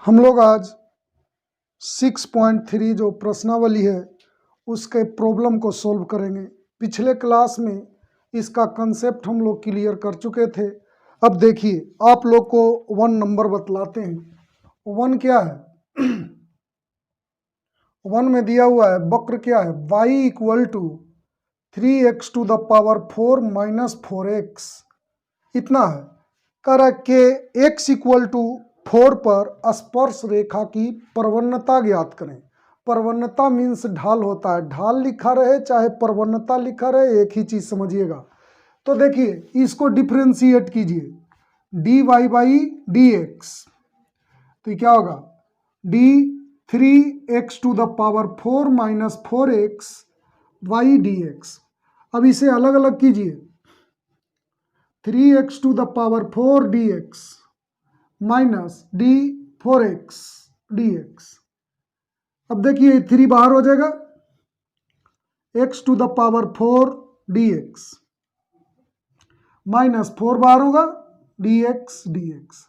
हम लोग आज 6.3 जो प्रश्नावली है उसके प्रॉब्लम को सॉल्व करेंगे। पिछले क्लास में इसका कंसेप्ट हम लोग क्लियर कर चुके थे। अब देखिए आप लोग को 1 नंबर बतलाते हैं। 1 क्या है? 1 में दिया हुआ है वक्र क्या है? y equal to 3x to the power 4 minus 4x इतना है। कह रहा है कि x इक्वल टू 4 पर स्पर्श रेखा की प्रवणता ज्ञात करें। प्रवणता मीन्स ढाल होता है, ढाल लिखा रहे चाहे प्रवणता लिखा रहे एक ही चीज समझिएगा। तो देखिए इसको डिफ्रेंशिएट कीजिए, dy बाई डी एक्स, तो क्या होगा? d 3x to the power 4 minus 4x y d x. अब इसे अलग अलग कीजिए, 3x to the power 4 dx minus d 4x dx। अब देखिए 3 बाहर हो जाएगा, x to the power 4 dx minus 4 बाहर होगा dx dx।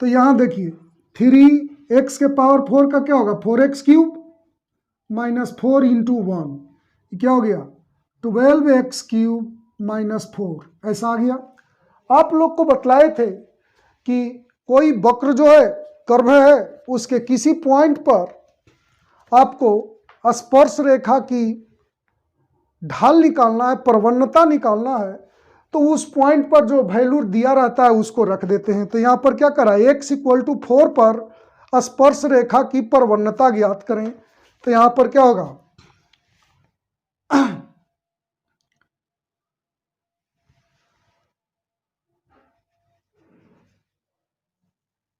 तो यहां देखिए 3x के पावर 4 का क्या होगा? 4x क्यूब माइनस 4 इंटू 1 क्या हो गया? 12x क्यूब माइनस 4 ऐसा आ गया। आप लोग को बतलाए थे कि कोई वक्र जो है कर्व है उसके किसी पॉइंट पर आपको स्पर्श रेखा की ढाल निकालना है, प्रवणता निकालना है, तो उस पॉइंट पर जो वैल्यू दिया रहता है उसको रख देते हैं। तो यहां पर क्या करा है? x इक्वल टू 4 पर स्पर्श रेखा की प्रवणता ज्ञात करें। तो यहां पर क्या होगा?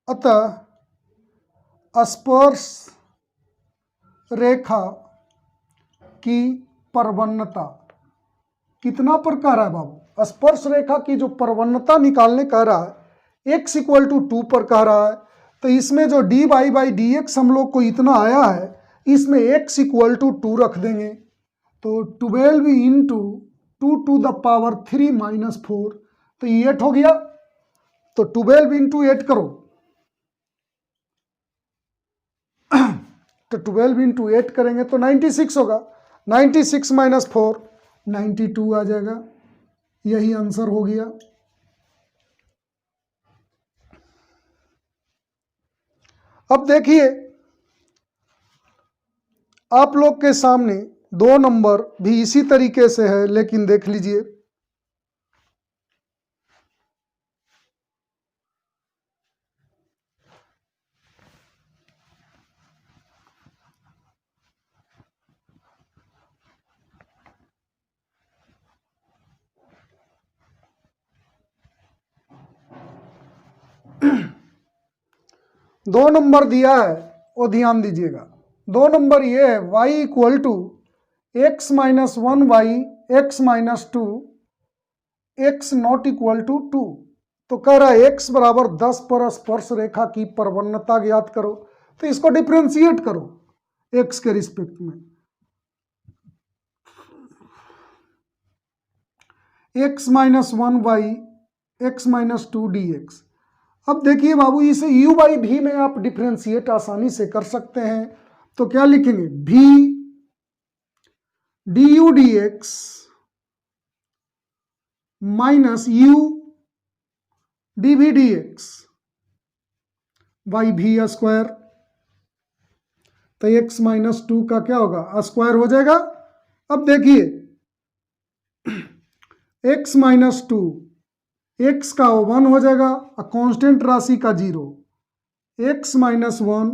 अतः स्पर्श रेखा की प्रवणता कितना पर कह रहा है बाबू? स्पर्श रेखा की जो प्रवणता निकालने कह रहा है x इक्वल टू 2 पर कह रहा है। तो इसमें जो dy बाई डी एक्स हम लोग को इतना आया है, इसमें x इक्वल टू 2 रख देंगे। तो 12 into 2 to the power 3 minus 4, तो ये 8 हो गया। तो 12 इंटू 8 करो, तो 12 इंटू 8 करेंगे तो 96 होगा। 96 माइनस 4 92 आ जाएगा। यही आंसर हो गया। अब देखिए आप लोग के सामने 2 नंबर भी इसी तरीके से है, लेकिन देख लीजिए दो नंबर दिया है वो ध्यान दीजिएगा। 2 नंबर ये है y equal to x minus 1 y x minus 2 x not equal to 2। तो कह रहा है x बराबर 10 पर स्पर्श रेखा की प्रवणता ज्ञात करो। तो इसको डिफ्रेंशिएट करो x के रिस्पेक्ट में। x minus 1 y x minus 2 d x. अब देखिए बाबू इसे u बाई भी में आप डिफ्रेंशिएट आसानी से कर सकते हैं। तो क्या लिखेंगे? v d u d x minus u d v d x by भी स्क्वायर। तो x माइनस 2 का क्या होगा? स्क्वायर हो जाएगा। अब देखिए x माइनस 2 x का 1 हो जाएगा, कांस्टेंट राशि का 0। x माइनस 1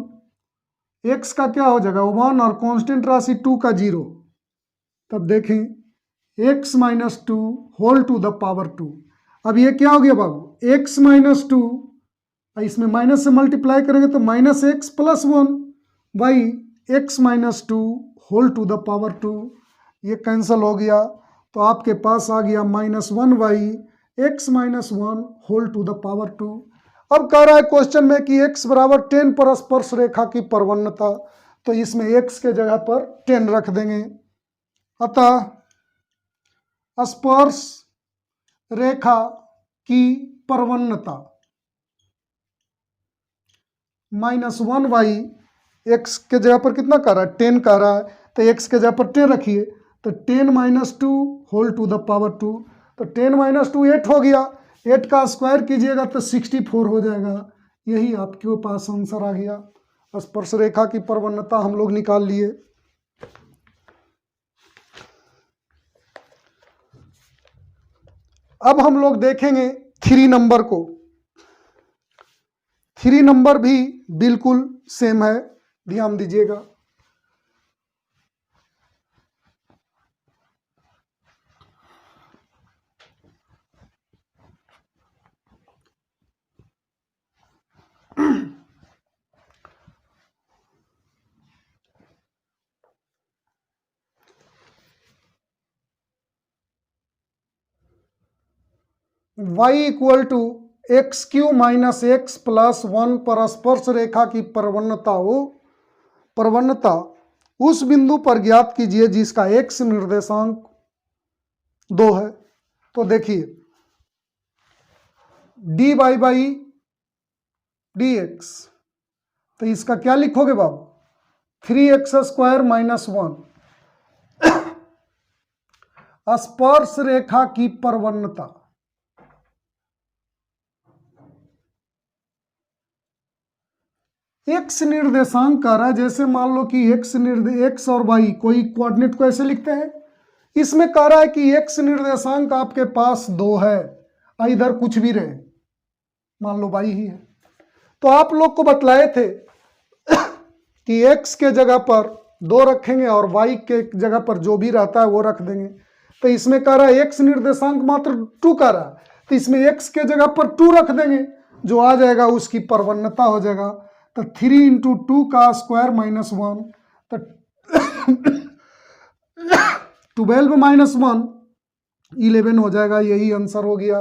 x का क्या हो जाएगा? 1 और कांस्टेंट राशि 2 का 0। तब देखें x minus 2 whole to the power 2। अब ये क्या हो गया बाबू? x माइनस 2, इसमें माइनस से मल्टीप्लाई करेंगे तो minus x plus 1 by x minus 2 whole to the power 2। ये कैंसिल हो गया तो आपके पास आ गया minus 1 by x minus 1 whole to the power 2। अब कह रहा है क्वेश्चन में कि x बराबर 10 पर स्पर्श रेखा की प्रवणता, तो इसमें x के जगह पर 10 रख देंगे। अतः स्पर्श रेखा की प्रवणता -1y, x के जगह पर कितना कह रहा है 10 कह रहा है, तो x के जगह पर 10 रखिए, तो 10 - 2 होल टू द पावर 2, तो 10 - 2 8 हो गया, 8 का स्क्वायर कीजिएगा तो 64 हो जाएगा। यही आपके पास आंसर आ गया। स्पर्श रेखा की परवन्नता हम लोग निकाल लिए। अब हम लोग देखेंगे 3 नंबर को। 3 नंबर भी बिल्कुल सेम है, ध्यान दीजिएगा। y equal to x³ - x + 1 पर स्पर्श रेखा की परवन्नता उस बिंदु पर ज्ञात कीजिए जिसका x निर्देशांक 2 है। तो देखिए dy/dx, तो इसका क्या लिखोगे बाबू 3x² - 1 स्पर्श रेखा की परवन्नता। एक्स निर्देशांक कह रहा है, जैसे मान लो कि एक्स और वाई कोई कोऑर्डिनेट को ऐसे लिखते हैं, इसमें कह रहा है कि एक्स निर्देशांक आपके पास 2 है, इधर कुछ भी रहे, मान लो वाई ही है, तो आप लोग को बतलाए थे कि एक्स के जगह पर 2 रखेंगे और वाई के जगह पर जो भी रहता है वो रख देंगे। तो इसमें कह रहा है एक्स निर्देशांक मात्र 2 कह रहा है, तो इसमें एक्स के जगह पर 2 रख देंगे, जो आ जाएगा उसकी परवन्नता हो जाएगा। तो 3 × 2 का स्क्वायर -1, तो 12 - 1 11 हो जाएगा। यही आंसर हो गया।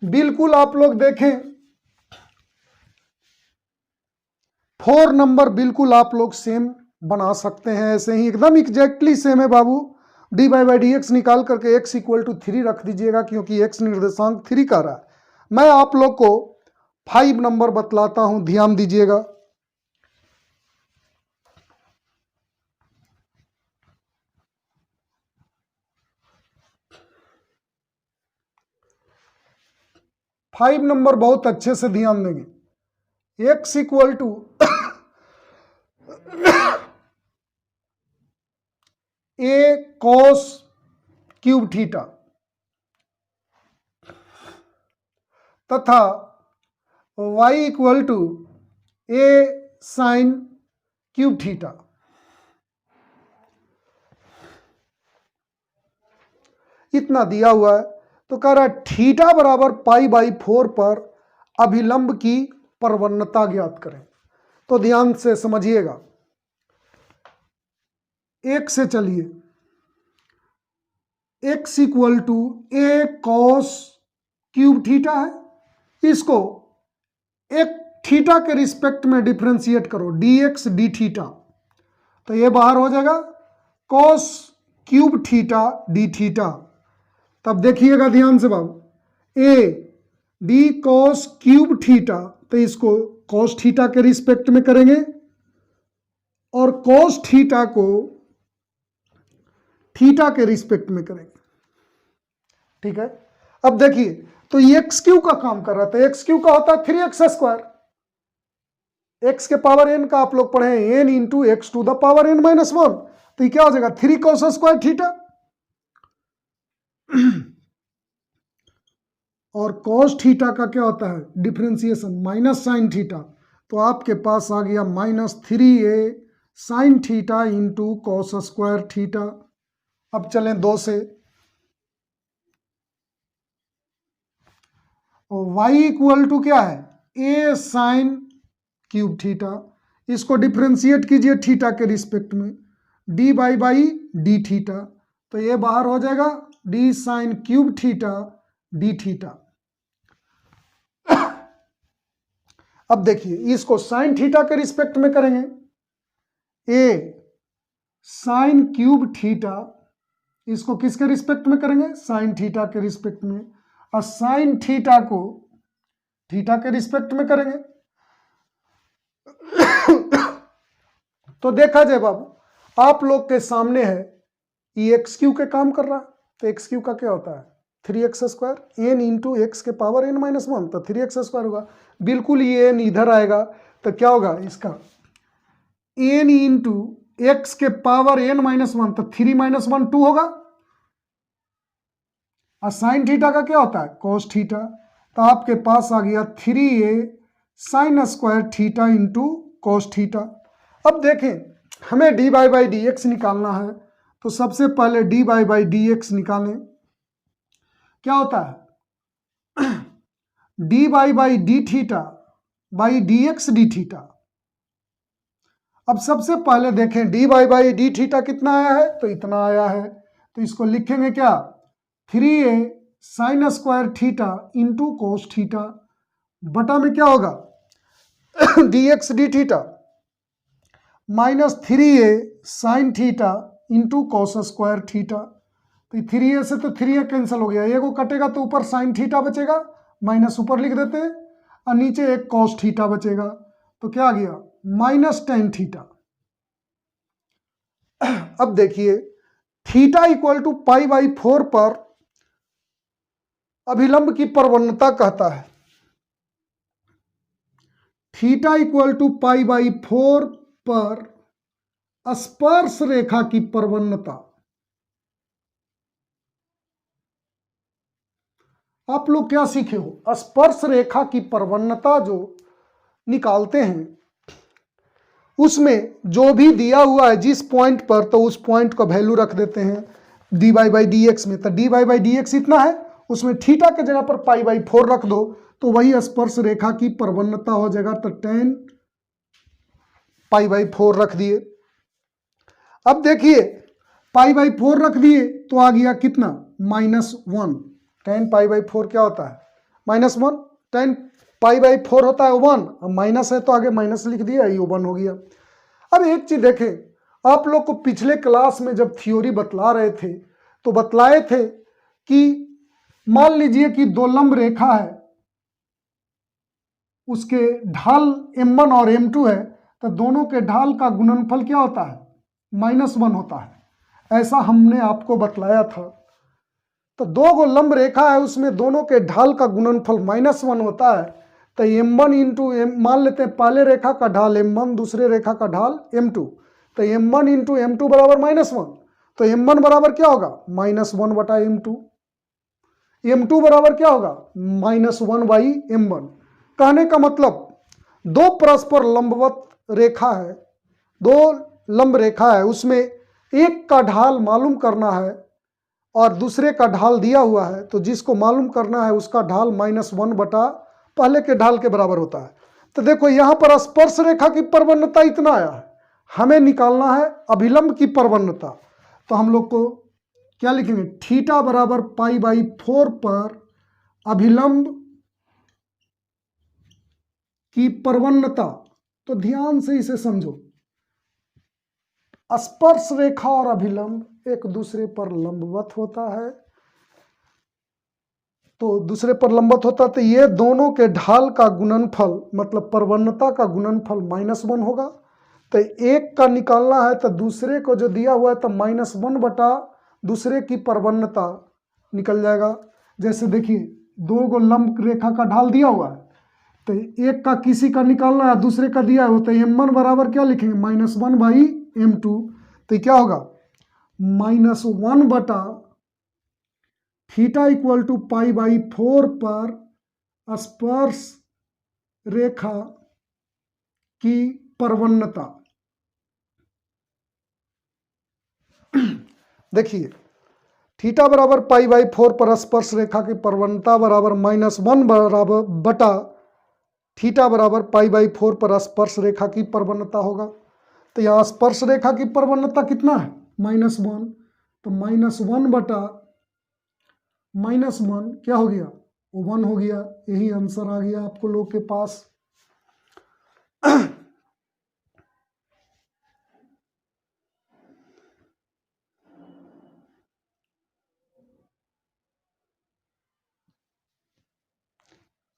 बिल्कुल आप लोग देखें 4 नंबर बिल्कुल आप लोग सेम बना सकते हैं, ऐसे ही एकदम एग्जैक्टली सेम है बाबू। dy/dx निकाल करके x = 3 रख दीजिएगा, क्योंकि x निर्देशांक 3 का रहा है। मैं आप लोग को 5 नंबर बतलाता हूं, ध्यान दीजिएगा। फाइव नंबर बहुत अच्छे से ध्यान देंगे। x = a cos³ थीटा तथा y = a sin³ थीटा। इतना दिया हुआ है, तो कह रहा है थीटा बराबर π/4 पर अभिलंब की परवन्नता ज्ञात करें। तो ध्यान से समझिएगा, एक से चलिए, x = a cos³ थीटा है, इसको एक थीटा के रिस्पेक्ट में डिफ्रेंशिएट करो, dx dθ, तो ये बाहर हो जाएगा cos³ थीटा dθ। तब देखिएगा ध्यान से बाबू, a d cos³ थीटा, तो इसको cos थीटा के रिस्पेक्ट में करेंगे और cos थीटा को थीटा के रिस्पेक्ट में करेंगे, ठीक है। अब देखिए, तो ये x³ का काम कर रहा था, x³ का होता है 3x², x के पावर n का आप लोग पढ़े हैं n × x⁻n - 1, तो ये क्या हो जाएगा 3 cos² थीटा, और cos थीटा का क्या होता है डिफ्रेंसिएशन -sin थीटा, तो आपके पास आ गया -3a sin theta × cos² theta. अब चलें 2 से, y = क्या है a sin³ थीटा, इसको डिफ्रेंशिएट कीजिए थीटा के रिस्पेक्ट में, dy/dθ, तो ये बाहर हो जाएगा d sin³ थीटा dθ। अब देखिए, इसको sin थीटा के रिस्पेक्ट में करेंगे, a sin³ थीटा, इसको किसके रिस्पेक्ट में करेंगे sin थीटा के रिस्पेक्ट में, और sin थीटा को थीटा के रिस्पेक्ट में करेंगे, तो देखा जाए बाबू, आप लोग के सामने है ये एक्स क्यू के काम कर रहा है, तो एक्स क्यू का क्या होता है 3x² एन इंटू एक्स के पावर n-1, तो 3x² होगा। बिल्कुल ये एन इधर आएगा तो क्या होगा इसका एन इंटू एक्स के पावर n-1, तो 3 - 1 2 होगा। और साइन थीटा का क्या होता है कॉस थीटा, तो आपके पास आ गया 3a sin² theta into cos theta. अब देखें हमें dy/dx निकालना है, तो सबसे पहले dy/dx निकालें। क्या होता है dy/d theta by dx d theta. अब सबसे पहले देखें dy/d थीटा कितना आया है, तो इतना आया है, तो इसको लिखेंगे क्या 3a sin² theta into cos theta, बटा में क्या होगा dx d theta minus 3a sin theta into cos² theta. तो 3a से तो 3a कैंसिल हो गया, एक कटेगा तो ऊपर sin थीटा बचेगा, माइनस ऊपर लिख देते हैं, और नीचे एक cos थीटा बचेगा, तो क्या आ गया -tan थीटा। अब देखिए थीटा इक्वल टू π/4 पर अभिलंब की परवन्नता कहता है, थीटा इक्वल टू π/4 पर स्पर्श रेखा की परवन्नता। आप लोग क्या सीखे हो, स्पर्श रेखा की परवन्नता जो निकालते हैं उसमें जो भी दिया हुआ है जिस पॉइंट पर, तो उस पॉइंट का वैल्यू रख देते हैं dy/dx में। तो dy/dx इतना है, उसमें थीटा के जगह पर π/4 रख दो, तो वही स्पर्श रेखा की परवन्नता हो जाएगा, तो tan π/4 रख दिए। अब देखिए π/4 रख दिए तो आ गया कितना -1, tan π/4 क्या होता है -1, tan π/4 होता है 1, अब माइनस है तो आगे माइनस लिख दिया, ये 1 हो गया। अब एक चीज देखें, आप लोग को पिछले क्लास में जब थ्योरी बतला रहे थे तो बतलाए थे कि मान लीजिए कि दो लंब रेखा है, उसके ढाल m1 और m2 है, तो दोनों के ढाल का गुणनफल क्या होता है -1 होता है, ऐसा हमने आपको बतलाया था। तो दो गो लंब रेखा है, उसमें दोनों के ढाल का गुणनफल -1 होता है, तो m1 इंटू मान लेते हैं पहले रेखा का ढाल m1, दूसरे रेखा का ढाल m2, तो m1 इंटू m2 बराबर -1, तो m1 बराबर क्या होगा -1/m2, m2 बराबर क्या होगा -1/m1। कहने का मतलब दो परस्पर लंबवत रेखा है, दो लंब रेखा है, उसमें एक का ढाल मालूम करना है और दूसरे का ढाल दिया हुआ है, तो जिसको मालूम करना है उसका ढाल -1 बटा पहले के ढाल के बराबर होता है। तो देखो यहां पर स्पर्श रेखा की परवन्नता इतना आया है, हमें निकालना है अभिलंब की परवन्नता, तो हम लोग को क्या लिखेंगे थीटा बराबर π/4 पर अभिलंब की परवन्नता। तो ध्यान से इसे समझो, स्पर्श रेखा और अभिलंब एक दूसरे पर लंबवत होता है, तो दूसरे पर लंबवत होता है, तो ये दोनों के ढाल का गुणनफल मतलब परवन्नता का गुणनफल -1 होगा। तो एक का निकालना है तो दूसरे को जो दिया हुआ है तो -1 बटा दूसरे की परवन्नता निकल जाएगा। जैसे देखिए दो गो लंब रेखा का ढाल दिया हुआ है, तो एक का किसी का निकालना है, दूसरे का दिया है, तो m1 बराबर क्या लिखेंगे -1/m2, तो क्या होगा -1 बटा थीटा इक्वल टू π/4 पर स्पर्श रेखा की परवन्नता। देखिए थीटा बराबर π/4 पर स्पर्श रेखा की परवन्नता बराबर -1 बराबर बटा थीटा बराबर π/4 पर स्पर्श रेखा की परवन्नता होगा। तो यहाँ स्पर्श रेखा की परवन्नता कितना है -1, तो -1 बटा -1 क्या हो गया 1 हो गया, यही आंसर आ गया आपको लोग के पास।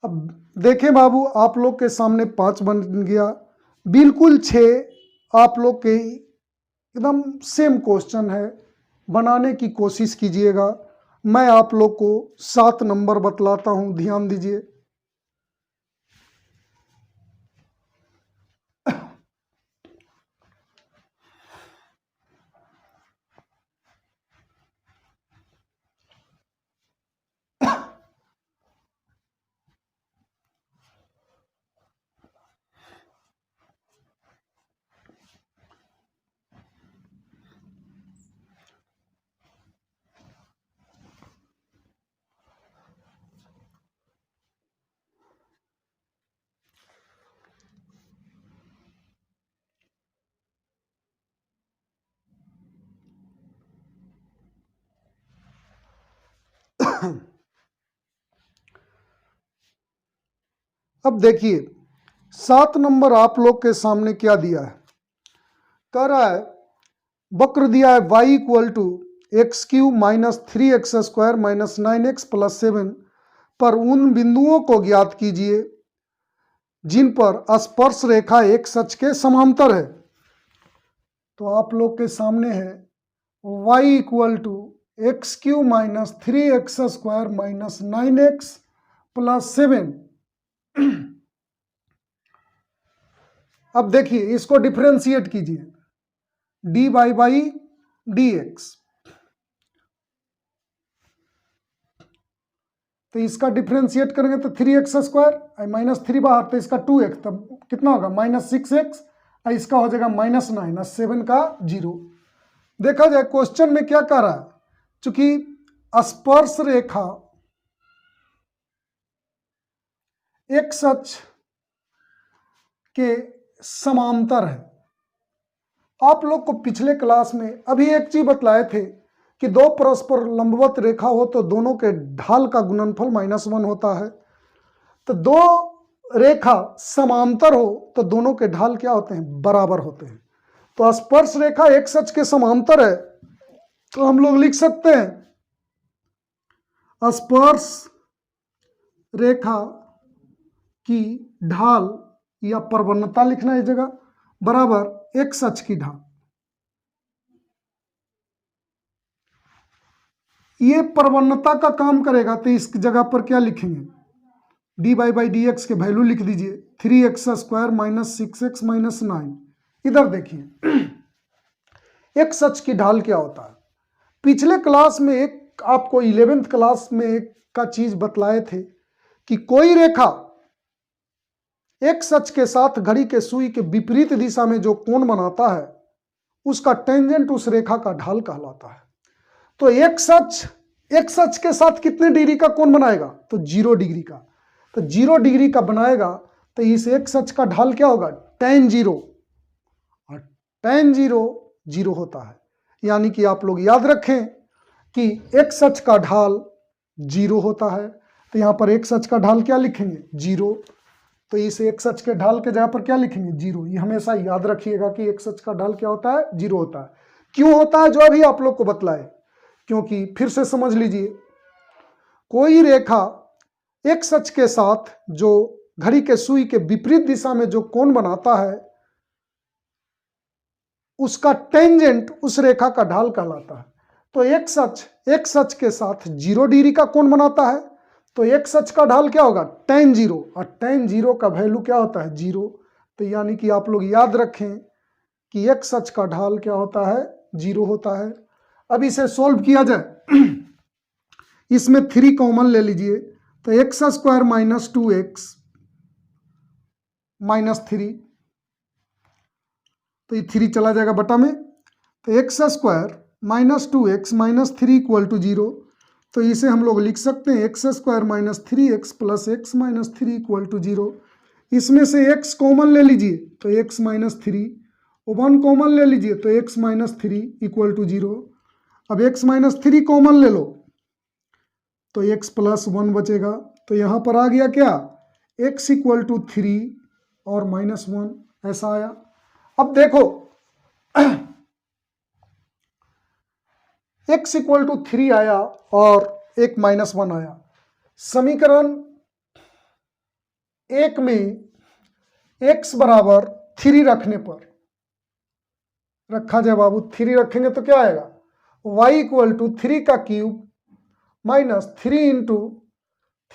अब देखें बाबू, आप लोग के सामने 5 बन गया, बिल्कुल 6 आप लोग के एकदम सेम क्वेश्चन है, बनाने की कोशिश कीजिएगा। मैं आप लोग को 7 नंबर बतलाता हूं, ध्यान दीजिए। अब देखिए 7 नंबर आप लोग के सामने क्या दिया है, कह रहा है वक्र दिया है y equal to x cube minus 3x² minus 9x plus 7 पर उन बिंदुओं को ज्ञात कीजिए जिन पर स्पर्श रेखा एक सच के समांतर है। तो आप लोग के सामने है y equal to x cube minus 3x² minus 9x plus 7। अब देखिए इसको डिफरेंशिएट कीजिए, dy बाई dx, तो इसका डिफरेंशिएट करेंगे तो 3x² माइनस 3 बाहर, तो इसका 2x, तब कितना होगा -6x, इसका हो जाएगा -9 और 7 का 0। देखा जाए क्वेश्चन में क्या कह रहा है, चूंकि स्पर्श रेखा एक सच के समांतर है। आप लोग को पिछले क्लास में अभी एक चीज बतलाए थे कि दो परस्पर लंबवत रेखा हो तो दोनों के ढाल का गुणनफल -1 होता है। तो दो रेखा समांतर हो तो दोनों के ढाल क्या होते हैं, बराबर होते हैं। तो स्पर्श रेखा एक सच के समांतर है, तो हम लोग लिख सकते हैं स्पर्श रेखा की ढाल या प्रवणता लिखना है इस जगह बराबर एक सच की ढाल। ये प्रवणता का काम करेगा, तो इस जगह पर क्या लिखेंगे, dy बाई dx के वैल्यू लिख दीजिए 3x² माइनस 6x माइनस 9। इधर देखिए एक सच की ढाल क्या होता है। पिछले क्लास में एक आपको 11th क्लास में एक का चीज बतलाए थे कि कोई रेखा एक सच के साथ घड़ी के सुई के विपरीत दिशा में जो कोण बनाता है उसका टेंजेंट उस रेखा का ढाल कहलाता है। तो एक सच के साथ कितने डिग्री का कोण बनाएगा, तो 0 डिग्री का। तो 0 डिग्री का बनाएगा तो इस एक सच का ढाल क्या होगा, tan 0, और tan 0 0 होता है। यानी कि आप लोग याद रखें कि एक सच का ढाल 0 होता है। तो यहां पर एक सच का ढाल क्या लिखेंगे, 0। तो इस एक सच के ढाल के जगह पर क्या लिखेंगे, 0। ये हमेशा याद रखिएगा कि एक सच का ढाल क्या होता है, 0 होता है। क्यों होता है, जो अभी आप लोग को बतलाए, क्योंकि फिर से समझ लीजिए कोई रेखा एक सच के साथ जो घड़ी के सुई के विपरीत दिशा में जो कोण बनाता है उसका टेंजेंट उस रेखा का ढाल कहलाता है। तो एक सच के साथ 0 डिग्री का कोण बनाता है, तो एक सच का ढाल क्या होगा, tan 0, और tan 0 का वैल्यू क्या होता है, 0। तो यानी कि आप लोग याद रखें कि एक सच का ढाल क्या होता है, 0 होता है। अब इसे सोल्व किया जाए, इसमें 3 कॉमन ले लीजिए, तो x² माइनस 2x माइनस 3, तो ये 3 चला जाएगा बटा में, तो x² minus 2x minus 3 equal to 0। तो इसे हम लोग लिख सकते हैं x² minus 3x plus x minus 3 equal to 0। इसमें से x कॉमन ले लीजिए तो x माइनस 3, 1 कॉमन ले लीजिए तो x माइनस 3 इक्वल टू 0। अब x माइनस 3 कॉमन ले लो तो x प्लस 1 बचेगा। तो यहाँ पर आ गया क्या, x इक्वल टू 3 और -1, ऐसा आया। अब देखो x इक्वल टू 3 आया और एक -1 आया। समीकरण 1 में x बराबर 3 रखने पर रखा जाए बाबू, 3 रखेंगे तो क्या आएगा, y इक्वल टू 3 का क्यूब माइनस 3 इंटू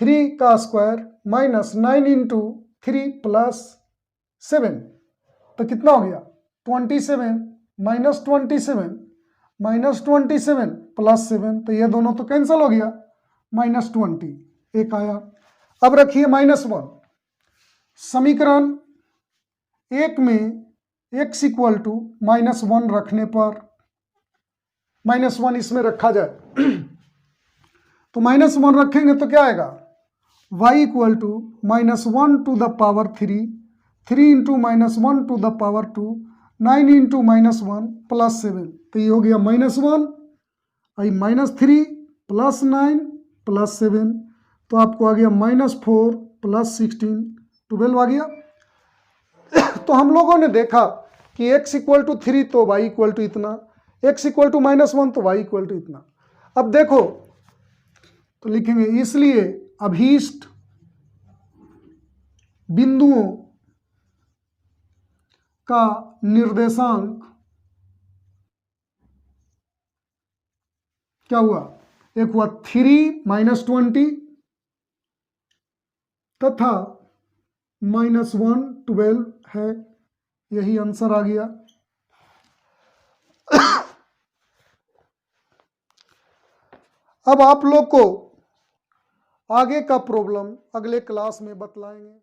3 का स्क्वायर माइनस 9 इंटू 3 प्लस 7, तो कितना हो गया 27 माइनस 27 माइनस 27 प्लस 7, तो ये दोनों तो कैंसिल हो गया, -20 एक आया। अब रखिए -1, समीकरण 1 में x इक्वल टू -1 रखने पर, -1 इसमें रखा जाए तो -1 रखेंगे तो क्या आएगा, y equal to -1 to the power 3, 3 into -1 to the power 2, 9 into -1 plus 7, तो ये हो गया -1 आई -3 प्लस 9 प्लस 7, तो आपको आ गया -4 प्लस 16, 12 आ गया। तो हम लोगों ने देखा कि x इक्वल टू 3 तो y इक्वल टू इतना, x इक्वल टू -1 तो y इक्वल टू इतना। अब देखो तो लिखेंगे, इसलिए अभीष्ट बिंदुओं का निर्देशांक क्या हुआ, एक हुआ 3 -20 तथा -1 12 है, यही आंसर आ गया। अब आप लोग को आगे का प्रॉब्लम अगले क्लास में बतलाएंगे।